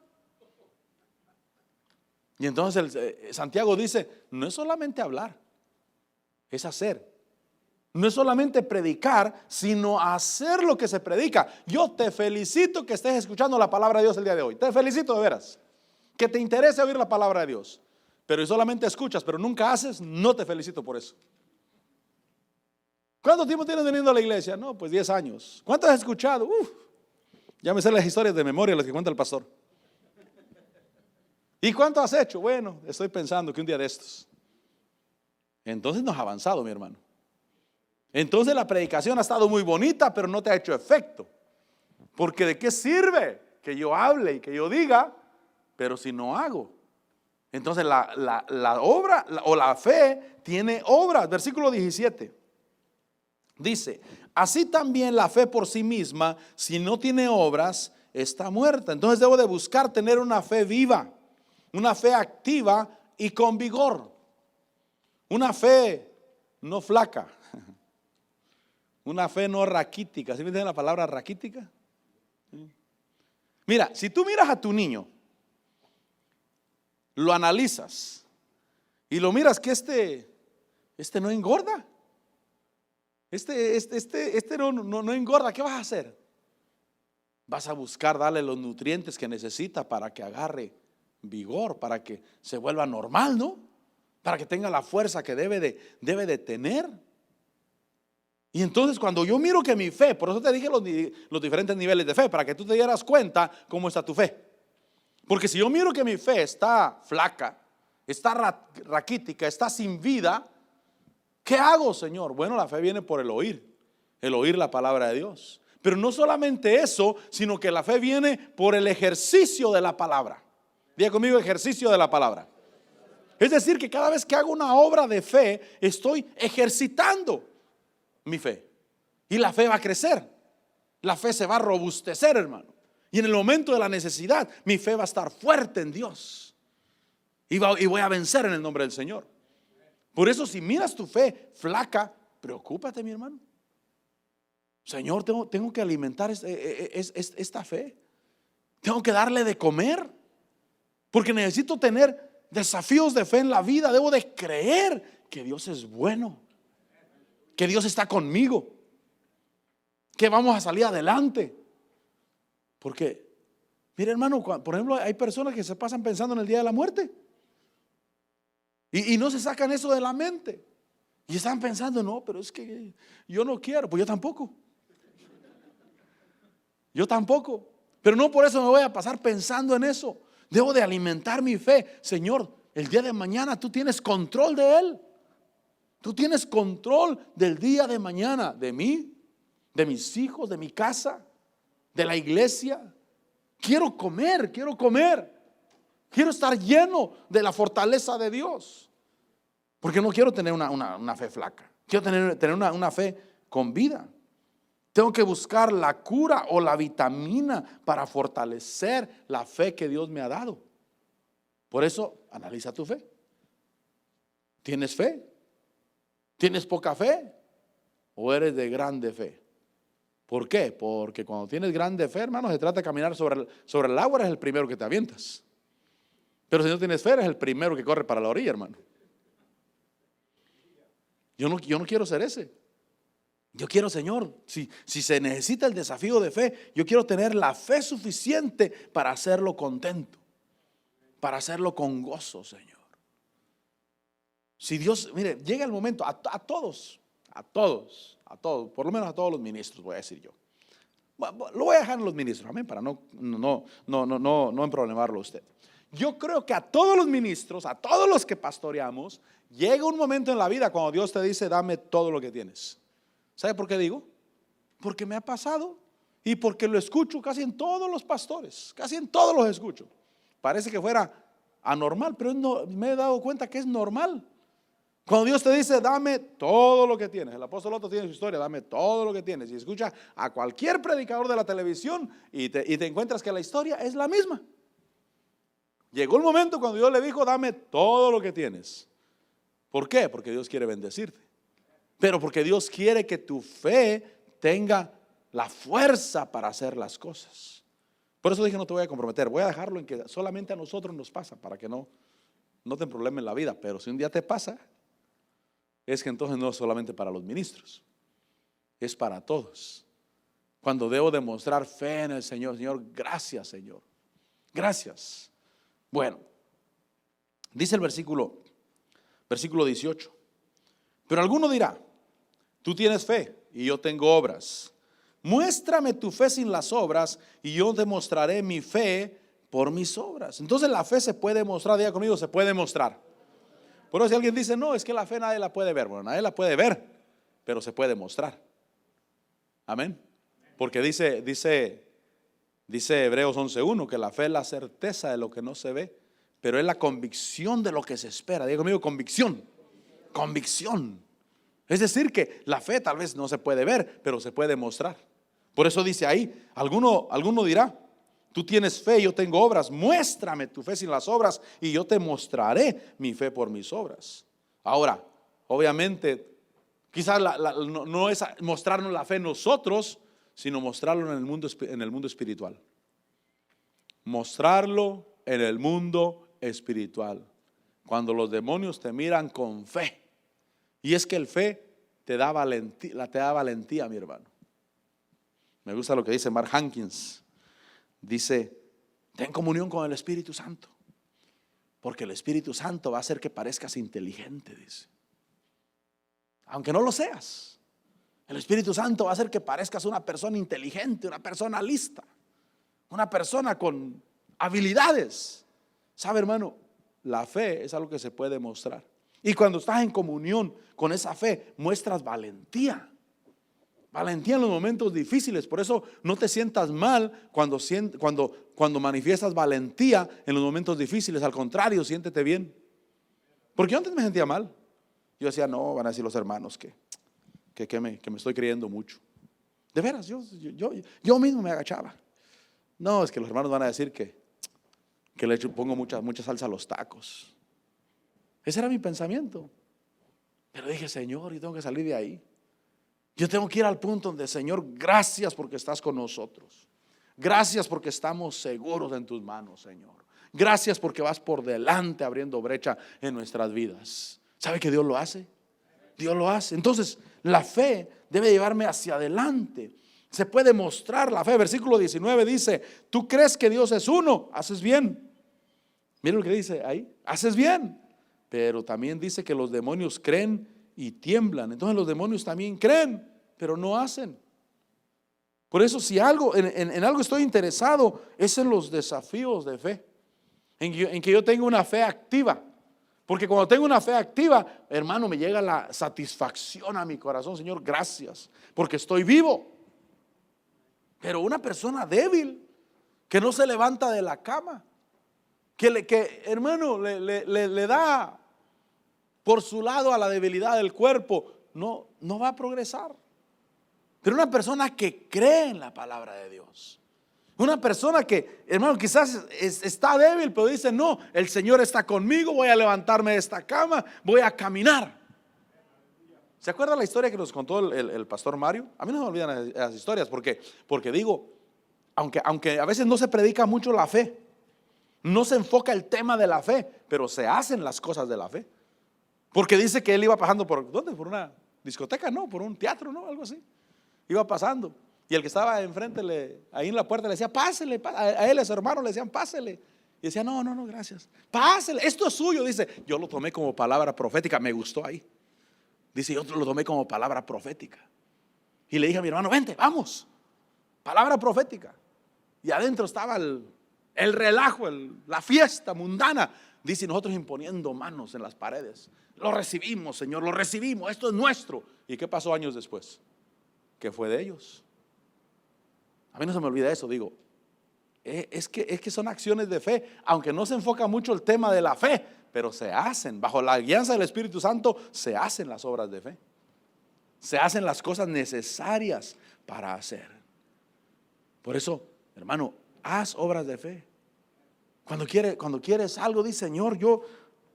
Y entonces Santiago dice, no es solamente hablar, es hacer. No es solamente predicar, sino hacer lo que se predica. Yo te felicito que estés escuchando la palabra de Dios el día de hoy. Te felicito de veras. Que te interese oír la palabra de Dios. Pero si solamente escuchas, pero nunca haces, no te felicito por eso. ¿Cuánto tiempo tienes veniendo a la iglesia? No, pues 10 años. ¿Cuánto has escuchado? Ya me sé las historias de memoria, las que cuenta el pastor. ¿Y cuánto has hecho? Bueno, estoy pensando que un día de estos. Entonces no has avanzado, mi hermano. Entonces la predicación ha estado muy bonita, pero no te ha hecho efecto. Porque ¿de qué sirve que yo hable y que yo diga, pero si no hago? Entonces la obra o la fe tiene obras. Versículo 17 dice, así también la fe por sí misma, si no tiene obras, está muerta. Entonces debo de buscar tener una fe viva, una fe activa y con vigor. Una fe no flaca, una fe no raquítica. ¿Sí me entienden la palabra raquítica? Mira, si tú miras a tu niño, lo analizas y lo miras que este no engorda, este no engorda, ¿qué vas a hacer? Vas a buscar darle los nutrientes que necesita para que agarre vigor, para que se vuelva normal, ¿no? Para que tenga la fuerza que debe de tener. Y entonces cuando yo miro que mi fe, por eso te dije los diferentes niveles de fe, para que tú te dieras cuenta cómo está tu fe. Porque si yo miro que mi fe está flaca, está raquítica, está sin vida, ¿qué hago, Señor? Bueno, la fe viene por el oír la palabra de Dios. Pero no solamente eso, sino que la fe viene por el ejercicio de la palabra. Diga conmigo, ejercicio de la palabra. Es decir, que cada vez que hago una obra de fe, estoy ejercitando mi fe. Y la fe va a crecer. La fe se va a robustecer, hermano. Y en el momento de la necesidad, mi fe va a estar fuerte en Dios. Y voy a vencer en el nombre del Señor. Por eso, si miras tu fe flaca, preocúpate, mi hermano. Señor, tengo que alimentar esta fe. Tengo que darle de comer. Porque necesito tener desafíos de fe en la vida. Debo de creer que Dios es bueno, que Dios está conmigo, que vamos a salir adelante. Porque, mire, hermano, por ejemplo, hay personas que se pasan pensando en el día de la muerte y no se sacan eso de la mente. Y están pensando, no, pero es que yo no quiero. Pues yo tampoco. Yo tampoco. Pero no por eso me voy a pasar pensando en eso. Debo de alimentar mi fe. Señor, el día de mañana tú tienes control de él. Tú tienes control del día de mañana, de mí, de mis hijos, de mi casa, de la iglesia. Quiero comer. Quiero estar lleno de la fortaleza de Dios. Porque no quiero tener una fe flaca. Quiero tener una fe con vida. Tengo que buscar la cura o la vitamina para fortalecer la fe que Dios me ha dado. Por eso, analiza tu fe. ¿Tienes fe? ¿Tienes poca fe? ¿O eres de grande fe? ¿Por qué? Porque cuando tienes grande fe, hermano, se trata de caminar sobre el agua, eres el primero que te avientas. Pero si no tienes fe, eres el primero que corre para la orilla, hermano. Yo no quiero ser ese. Yo quiero, Señor, si se necesita el desafío de fe, yo quiero tener la fe suficiente para hacerlo contento, para hacerlo con gozo, Señor. Si Dios, mire, llega el momento, a todos, por lo menos a todos los ministros, voy a decir yo. Lo voy a dejar en los ministros, amén, para no emproblemarlo a usted. Yo creo que a todos los ministros, a todos los que pastoreamos, llega un momento en la vida cuando Dios te dice, dame todo lo que tienes. ¿Sabe por qué digo? Porque me ha pasado y porque lo escucho casi en todos los pastores, casi en todos los escucho. Parece que fuera anormal, pero me he dado cuenta que es normal. Cuando Dios te dice, dame todo lo que tienes. El apóstol Otto tiene su historia, dame todo lo que tienes. Y escucha a cualquier predicador de la televisión y te encuentras que la historia es la misma. Llegó el momento cuando Dios le dijo, dame todo lo que tienes. ¿Por qué? Porque Dios quiere bendecirte. Pero porque Dios quiere que tu fe tenga la fuerza para hacer las cosas. Por eso dije, no te voy a comprometer, voy a dejarlo en que solamente a nosotros nos pasa, para que no te problema en la vida. Pero si un día te pasa, es que entonces no es solamente para los ministros, es para todos. Cuando debo demostrar fe en el Señor, Señor, gracias, Señor, gracias. Bueno, dice el versículo 18. Pero alguno dirá, tú tienes fe y yo tengo obras. Muéstrame tu fe sin las obras y yo te mostraré mi fe por mis obras. Entonces la fe se puede mostrar, diga conmigo, se puede mostrar. Por eso si alguien dice, no, es que la fe nadie la puede ver. Bueno, nadie la puede ver, pero se puede mostrar. Amén. Porque dice Hebreos 11:1 que la fe es la certeza de lo que no se ve, pero es la convicción de lo que se espera. Diga conmigo, convicción. Es decir que la fe tal vez no se puede ver, pero se puede mostrar. Por eso dice ahí, alguno dirá, tú tienes fe, yo tengo obras, muéstrame tu fe sin las obras y yo te mostraré mi fe por mis obras. Ahora, obviamente, quizás no es mostrarnos la fe nosotros, sino mostrarlo en el mundo espiritual. Mostrarlo en el mundo espiritual. Cuando los demonios te miran con fe. Y es que el fe te da valentía, mi hermano. Me gusta lo que dice Mark Hankins. Dice, ten comunión con el Espíritu Santo, porque el Espíritu Santo va a hacer que parezcas inteligente, dice. Aunque no lo seas, el Espíritu Santo va a hacer que parezcas una persona inteligente, una persona lista, una persona con habilidades. ¿Sabe, hermano? La fe es algo que se puede mostrar. Y cuando estás en comunión con esa fe, muestras valentía. Valentía en los momentos difíciles. Por eso no te sientas mal cuando manifiestas valentía en los momentos difíciles. Al contrario, siéntete bien. Porque yo antes me sentía mal. Yo decía, no, van a decir los hermanos que me estoy creyendo mucho. De veras, yo mismo me agachaba. No, es que los hermanos van a decir que le pongo mucha salsa a los tacos. Ese era mi pensamiento. Pero dije, Señor, yo tengo que salir de ahí. Yo tengo que ir al punto donde, Señor, gracias porque estás con nosotros. Gracias porque estamos seguros en tus manos, Señor. Gracias porque vas por delante abriendo brecha en nuestras vidas. ¿Sabe que Dios lo hace? Dios lo hace. Entonces, la fe debe llevarme hacia adelante. Se puede mostrar la fe. Versículo 19 dice: tú crees que Dios es uno, haces bien. Miren lo que dice ahí, haces bien. Pero también dice que los demonios creen y tiemblan. Entonces los demonios también creen, pero no hacen. Por eso, si en algo estoy interesado, es en los desafíos de fe, en que yo tenga una fe activa. Porque cuando tengo una fe activa, hermano, me llega la satisfacción a mi corazón. Señor, gracias, porque estoy vivo. Pero una persona débil, que no se levanta de la cama, que hermano, le da por su lado a la debilidad del cuerpo, no va a progresar. Pero una persona que cree en la palabra de Dios, una persona que, hermano, quizás está débil, pero dice: no, el Señor está conmigo, voy a levantarme de esta cama, voy a caminar. ¿Se acuerda la historia que nos contó el pastor Mario? A mí no me olvidan las historias, porque digo, aunque a veces no se predica mucho la fe, no se enfoca el tema de la fe, pero se hacen las cosas de la fe. Porque dice que él iba pasando por, ¿dónde? Por una discoteca, no, por un teatro, no, algo así. Iba pasando, y el que estaba enfrente, ahí en la puerta, le decía: pásele, a él, a su hermano, le decían: pásele. Y decía: no, gracias, pásele, esto es suyo. Dice: yo lo tomé como palabra profética, me gustó ahí. Dice: yo lo tomé como palabra profética. Y le dije a mi hermano: vente, vamos, palabra profética. Y adentro estaba el relajo, la fiesta mundana. Dice: nosotros imponiendo manos en las paredes. Lo recibimos, Señor, lo recibimos, esto es nuestro. ¿Y qué pasó años después? Que fue de ellos. A mí no se me olvida eso, digo, es que son acciones de fe, aunque no se enfoca mucho el tema de la fe, pero se hacen, bajo la guianza del Espíritu Santo, se hacen las obras de fe. Se hacen las cosas necesarias para hacer. Por eso, hermano, haz obras de fe. Cuando quieres algo, di: Señor,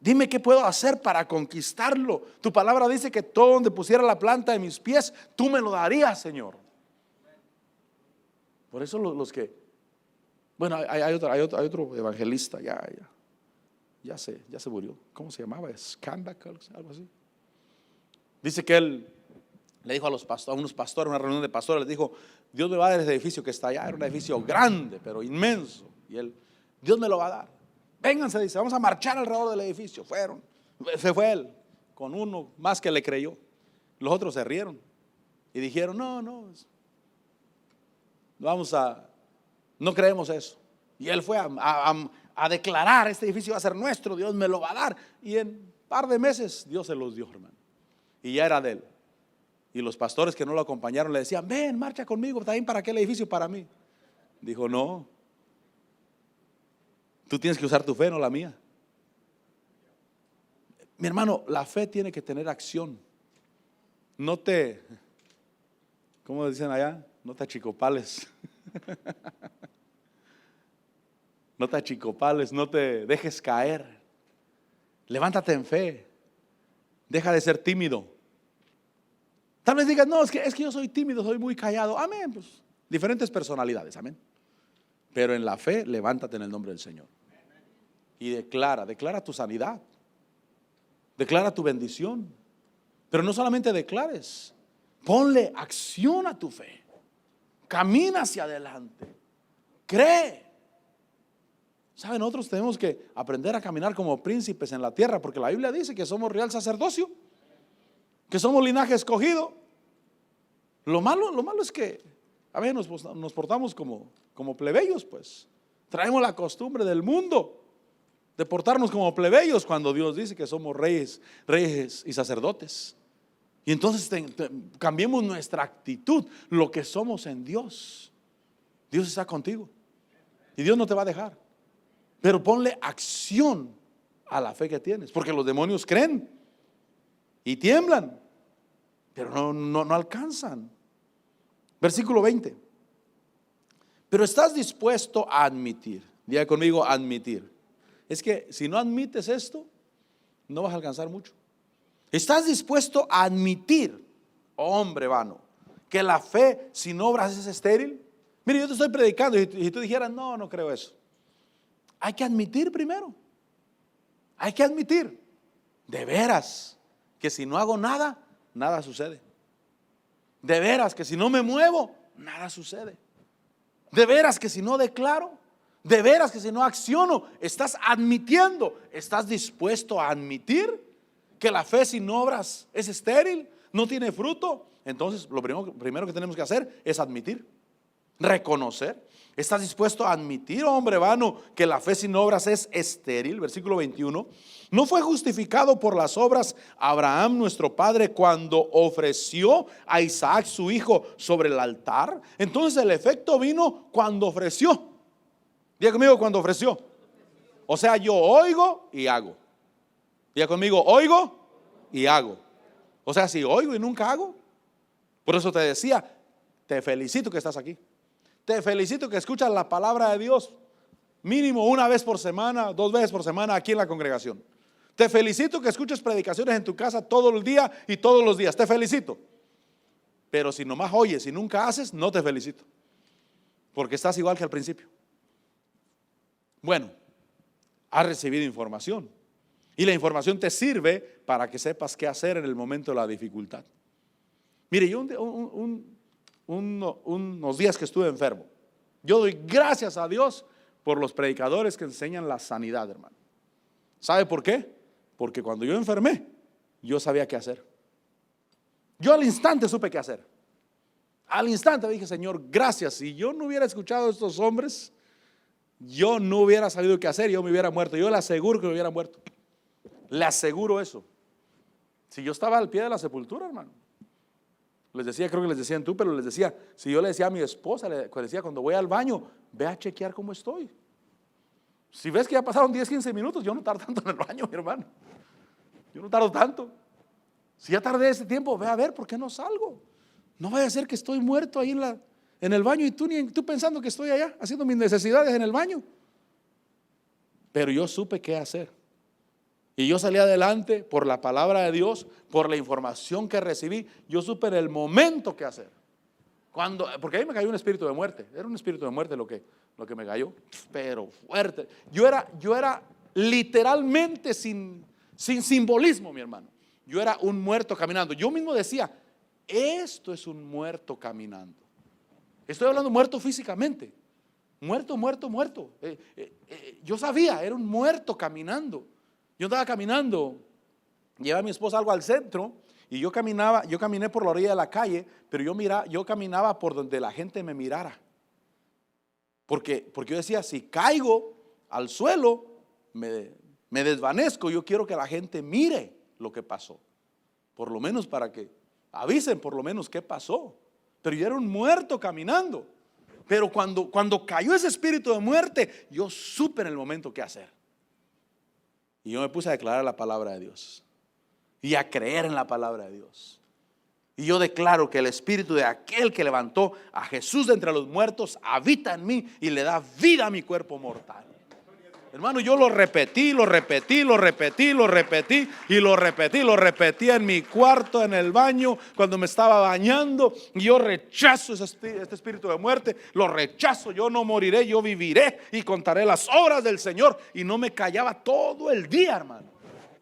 dime qué puedo hacer para conquistarlo. Tu palabra dice que todo donde pusiera la planta de mis pies, tú me lo darías, Señor. Por eso los que, bueno, hay otro evangelista, ya se murió. ¿Cómo se llamaba? Scandal, algo así. Dice que él le dijo a unos pastores, una reunión de pastores, les dijo: Dios me va a dar ese edificio que está allá. Era un edificio grande, pero inmenso. Y Dios me lo va a dar. Vénganse, dice, vamos a marchar alrededor del edificio. Se fue él, con uno más que le creyó. Los otros se rieron y dijeron: no creemos eso. Y él fue a declarar: este edificio va a ser nuestro, Dios me lo va a dar. Y en un par de meses Dios se los dio, hermano. Y ya era de él. Y los pastores que no lo acompañaron le decían: ven, marcha conmigo, también para aquel edificio, para mí. Dijo: no, tú tienes que usar tu fe, no la mía. Mi hermano, la fe tiene que tener acción. ¿Cómo dicen allá? No te achicopales. No te achicopales, no te dejes caer. Levántate en fe. Deja de ser tímido. Tal vez digas: no, es que yo soy tímido, soy muy callado. Amén, pues diferentes personalidades, amén. Pero en la fe, levántate en el nombre del Señor. Y declara tu sanidad. Declara tu bendición. Pero no solamente declares, ponle acción a tu fe. Camina hacia adelante. Cree. ¿Saben? Nosotros tenemos que aprender a caminar como príncipes en la tierra, porque la Biblia dice que somos real sacerdocio, que somos linaje escogido. Lo malo es que a veces nos portamos como plebeyos, pues. Traemos la costumbre del mundo de portarnos como plebeyos, cuando Dios dice que somos reyes y sacerdotes. Y entonces cambiemos nuestra actitud, lo que somos en Dios. Dios está contigo y Dios no te va a dejar. Pero ponle acción a la fe que tienes, porque los demonios creen y tiemblan, pero no alcanzan. Versículo 20. Pero estás dispuesto a admitir. Diga conmigo, admitir. Es que si no admites esto, no vas a alcanzar mucho. ¿Estás dispuesto a admitir, hombre vano, que la fe sin obras es estéril? Mire, yo te estoy predicando y tú dijeras, no, no creo eso. Hay que admitir primero. Hay que admitir, de veras, que si no hago nada, nada sucede. De veras que si no me muevo, nada sucede. De veras que si no declaro, de veras que si no acciono, estás admitiendo, estás dispuesto a admitir que la fe sin obras es estéril, no tiene fruto. Entonces lo primero que tenemos que hacer es admitir, reconocer. ¿Estás dispuesto a admitir, hombre vano, que la fe sin obras es estéril? Versículo 21. ¿No fue justificado por las obras Abraham nuestro padre cuando ofreció a Isaac su hijo sobre el altar? Entonces el efecto vino cuando ofreció. Diga conmigo, cuando ofreció. O sea, yo oigo y hago. Diga conmigo, oigo y hago. O sea, si oigo y nunca hago. Por eso te decía, te felicito que estás aquí. Te felicito que escuchas la palabra de Dios mínimo una vez por semana, 2 veces por semana aquí en la congregación. Te felicito que escuches predicaciones en tu casa todo el día y todos los días. Te felicito. Pero si nomás oyes y nunca haces, no te felicito. Porque estás igual que al principio. Bueno, has recibido información. Y la información te sirve para que sepas qué hacer en el momento de la dificultad. Mire, yo unos días que estuve enfermo, yo doy gracias a Dios por los predicadores que enseñan la sanidad, hermano. ¿Sabe por qué? Porque cuando yo enfermé, yo sabía qué hacer. Yo al instante supe qué hacer. Al instante dije, Señor, gracias. Si yo no hubiera escuchado a estos hombres, yo no hubiera sabido qué hacer, yo me hubiera muerto. Yo le aseguro que me hubiera muerto. Le aseguro eso. Si yo estaba al pie de la sepultura, hermano. Les decía, creo que les decían tú, pero les decía, si yo le decía a mi esposa, le decía cuando voy al baño, ve a chequear cómo estoy. Si ves que ya pasaron 10, 15 minutos, yo no tardo tanto en el baño, mi hermano. Yo no tardo tanto. Si ya tardé ese tiempo, ve a ver por qué no salgo. No vaya a ser que estoy muerto ahí en el baño y tú pensando que estoy allá haciendo mis necesidades en el baño. Pero yo supe qué hacer. Y yo salí adelante por la palabra de Dios, por la información que recibí. Yo supe en el momento qué hacer. Porque ahí me cayó un espíritu de muerte. Era un espíritu de muerte lo que me cayó, pero fuerte. Yo era literalmente sin simbolismo, mi hermano. Yo era un muerto caminando. Yo mismo decía, esto es un muerto caminando. Estoy hablando muerto físicamente. Muerto. Yo sabía, era un muerto caminando. Yo andaba caminando, llevaba a mi esposa algo al centro y yo caminé por la orilla de la calle, pero yo caminaba por donde la gente me mirara. Porque yo decía, si caigo al suelo, me desvanezco. Yo quiero que la gente mire lo que pasó. Por lo menos para que avisen por lo menos qué pasó. Pero yo era un muerto caminando. Pero cuando cayó ese espíritu de muerte, yo supe en el momento qué hacer. Y yo me puse a declarar la palabra de Dios y a creer en la palabra de Dios. Y yo declaro que el espíritu de aquel que levantó a Jesús de entre los muertos habita en mí y le da vida a mi cuerpo mortal. Hermano, yo lo repetí en mi cuarto, en el baño, cuando me estaba bañando. Y yo rechazo este espíritu de muerte, lo rechazo. Yo no moriré, yo viviré y contaré las obras del Señor. Y no me callaba todo el día, hermano,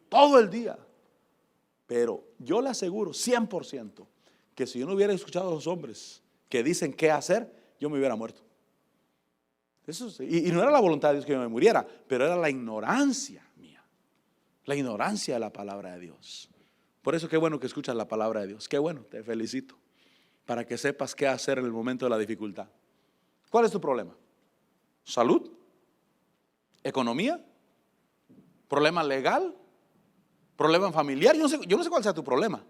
todo el día. Pero yo le aseguro 100% que si yo no hubiera escuchado a los hombres que dicen qué hacer, yo me hubiera muerto. Y no era la voluntad de Dios que yo me muriera, pero era la ignorancia mía, la ignorancia de la palabra de Dios. Por eso qué bueno que escuchas la palabra de Dios. Qué bueno, te felicito, para que sepas qué hacer en el momento de la dificultad. ¿Cuál es tu problema? ¿Salud? ¿Economía? ¿Problema legal? ¿Problema familiar? Yo no sé cuál sea tu problema,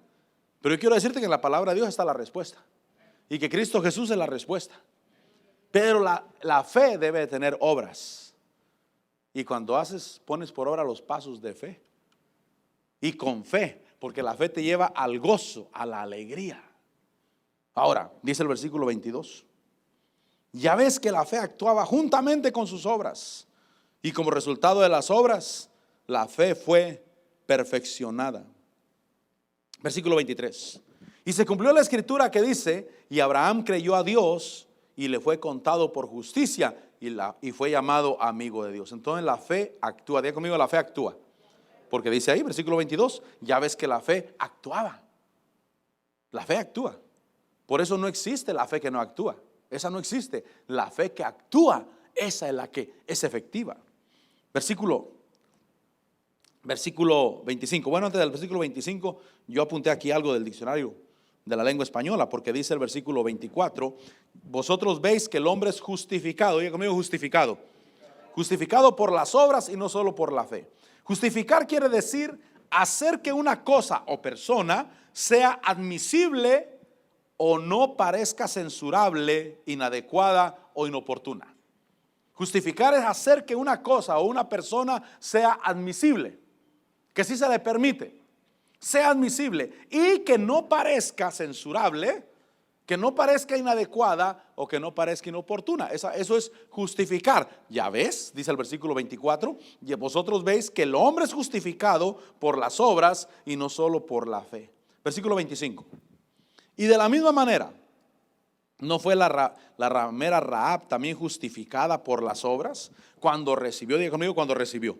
pero yo quiero decirte que en la palabra de Dios está la respuesta y que Cristo Jesús es la respuesta. Pero la fe debe de tener obras. Y cuando pones por obra los pasos de fe. Y con fe, porque la fe te lleva al gozo, a la alegría. Ahora, dice el versículo 22. Ya ves que la fe actuaba juntamente con sus obras, y como resultado de las obras, la fe fue perfeccionada. Versículo 23. Y se cumplió la escritura que dice: y Abraham creyó a Dios y le fue contado por justicia, y fue llamado amigo de Dios. Entonces la fe actúa. Diga conmigo, la fe actúa. Porque dice ahí, versículo 22, ya ves que la fe actuaba. La fe actúa. Por eso no existe la fe que no actúa. Esa no existe. La fe que actúa, esa es la que es efectiva. Versículo 25. Bueno, antes del versículo 25, yo apunté aquí algo del diccionario de la lengua española, porque dice el versículo 24: vosotros veis que el hombre es justificado. Diga conmigo, justificado. Justificado por las obras y no solo por la fe. Justificar quiere decir hacer que una cosa o persona sea admisible o no parezca censurable, inadecuada o inoportuna. Justificar es hacer que una cosa o una persona sea admisible, que sí se le permite, sea admisible y que no parezca censurable, que no parezca inadecuada o que no parezca inoportuna. Eso es justificar. Ya ves, dice el versículo 24, y vosotros veis que el hombre es justificado por las obras y no solo por la fe. Versículo 25. Y de la misma manera, ¿no fue la ramera Rahab también justificada por las obras cuando recibió? Diga conmigo, cuando recibió.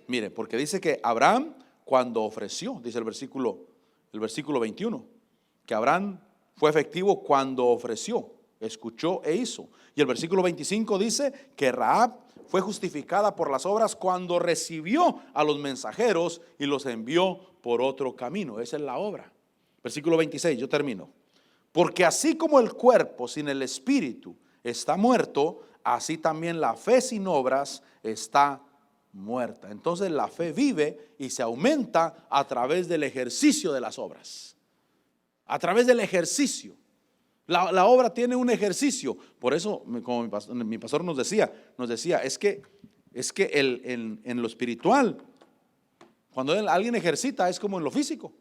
Mire, porque dice que Abraham cuando ofreció, dice el versículo 21, que Abraham fue efectivo cuando ofreció, escuchó e hizo. Y el versículo 25 dice que Rahab fue justificada por las obras cuando recibió a los mensajeros y los envió por otro camino. Esa es la obra. Versículo 26, yo termino. Porque así como el cuerpo sin el espíritu está muerto, así también la fe sin obras está muerta. Entonces la fe vive y se aumenta a través del ejercicio de las obras. A través del ejercicio. La obra tiene un ejercicio. Por eso, como mi pastor nos decía, es que en lo espiritual, cuando alguien ejercita, es como en lo físico.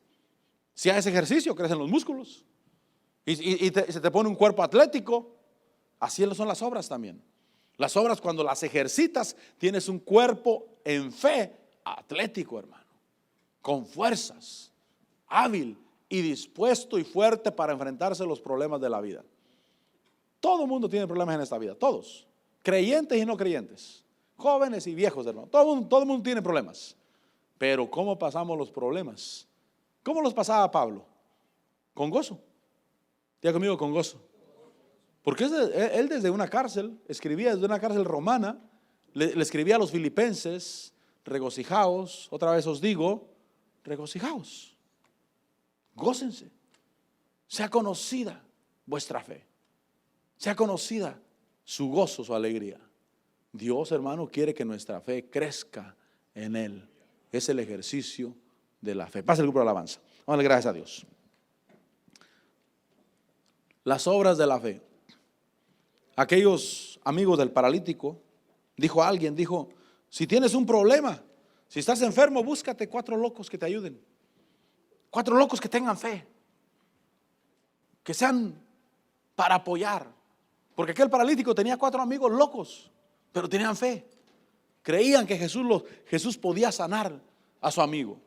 Si haces ejercicio, crecen los músculos y se te pone un cuerpo atlético. Así son las obras también. Las obras, cuando las ejercitas, tienes un cuerpo en fe atlético, hermano, con fuerzas, hábil y dispuesto y fuerte para enfrentarse a los problemas de la vida. Todo el mundo tiene problemas en esta vida, todos, creyentes y no creyentes, jóvenes y viejos, hermano. Todo el mundo tiene problemas. Pero ¿cómo pasamos los problemas? ¿Cómo los pasaba Pablo? Con gozo. Diga conmigo, con gozo. Porque él desde una cárcel, escribía desde una cárcel romana, le escribía a los filipenses: regocijaos, otra vez os digo, regocijaos, gócense, sea conocida vuestra fe, sea conocida su gozo, su alegría. Dios, hermano, quiere que nuestra fe crezca en Él. Es el ejercicio de la fe. Pasa el grupo de alabanza. Vamos a darle gracias a Dios. Las obras de la fe. Aquellos amigos del paralítico, dijo alguien, si tienes un problema, si estás enfermo, búscate 4 locos que te ayuden. 4 locos que tengan fe, que sean para apoyar. Porque aquel paralítico tenía 4 amigos locos, pero tenían fe. Creían que Jesús podía sanar a su amigo.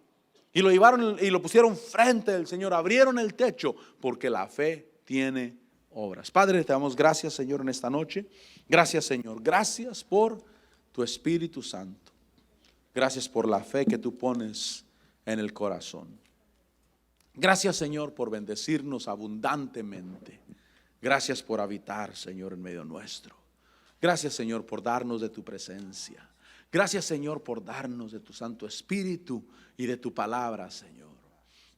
Y lo llevaron y lo pusieron frente del Señor, abrieron el techo, porque la fe tiene obras. Padre, te damos gracias, Señor, en esta noche. Gracias, Señor. Gracias por tu Espíritu Santo. Gracias por la fe que tú pones en el corazón. Gracias, Señor, por bendecirnos abundantemente. Gracias por habitar, Señor, en medio nuestro. Gracias, Señor, por darnos de tu presencia. Gracias, Señor, por darnos de tu Santo Espíritu y de tu palabra, Señor.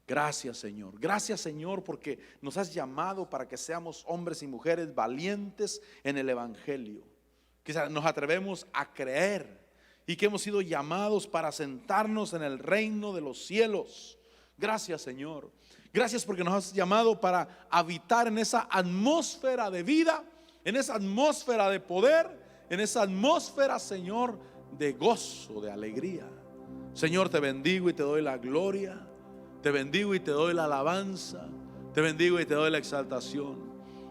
Gracias, Señor. Gracias, Señor, porque nos has llamado para que seamos hombres y mujeres valientes en el Evangelio. Que nos atrevemos a creer y que hemos sido llamados para sentarnos en el reino de los cielos. Gracias, Señor. Gracias porque nos has llamado para habitar en esa atmósfera de vida, en esa atmósfera de poder, en esa atmósfera, Señor, de gozo, de alegría. Señor, te bendigo y te doy la gloria. Te bendigo y te doy la alabanza. Te bendigo y te doy la exaltación.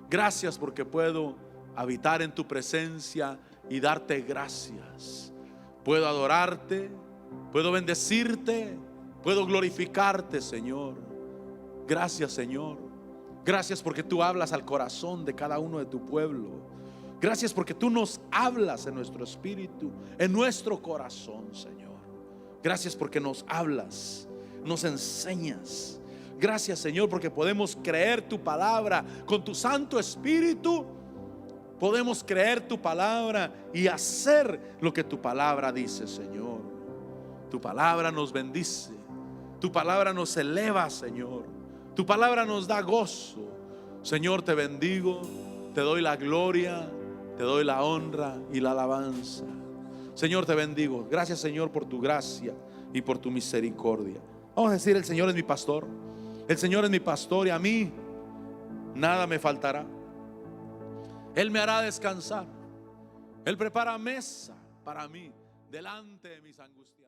Gracias porque puedo habitar en tu presencia y darte gracias. Puedo adorarte, puedo bendecirte, puedo glorificarte, Señor. Gracias, Señor. Gracias porque tú hablas al corazón de cada uno de tu pueblo. Gracias porque tú nos hablas en nuestro espíritu, en nuestro corazón, Señor. Gracias porque nos hablas, nos enseñas. Gracias, Señor, porque podemos creer tu palabra con tu Santo Espíritu. Podemos creer tu palabra y hacer lo que tu palabra dice, Señor. Tu palabra nos bendice, tu palabra nos eleva, Señor. Tu palabra nos da gozo. Señor, te bendigo, te doy la gloria, te doy la honra y la alabanza. Señor, te bendigo. Gracias, Señor, por tu gracia y por tu misericordia. Vamos a decir: el Señor es mi pastor. El Señor es mi pastor y a mí nada me faltará. Él me hará descansar. Él prepara mesa para mí delante de mis angustias.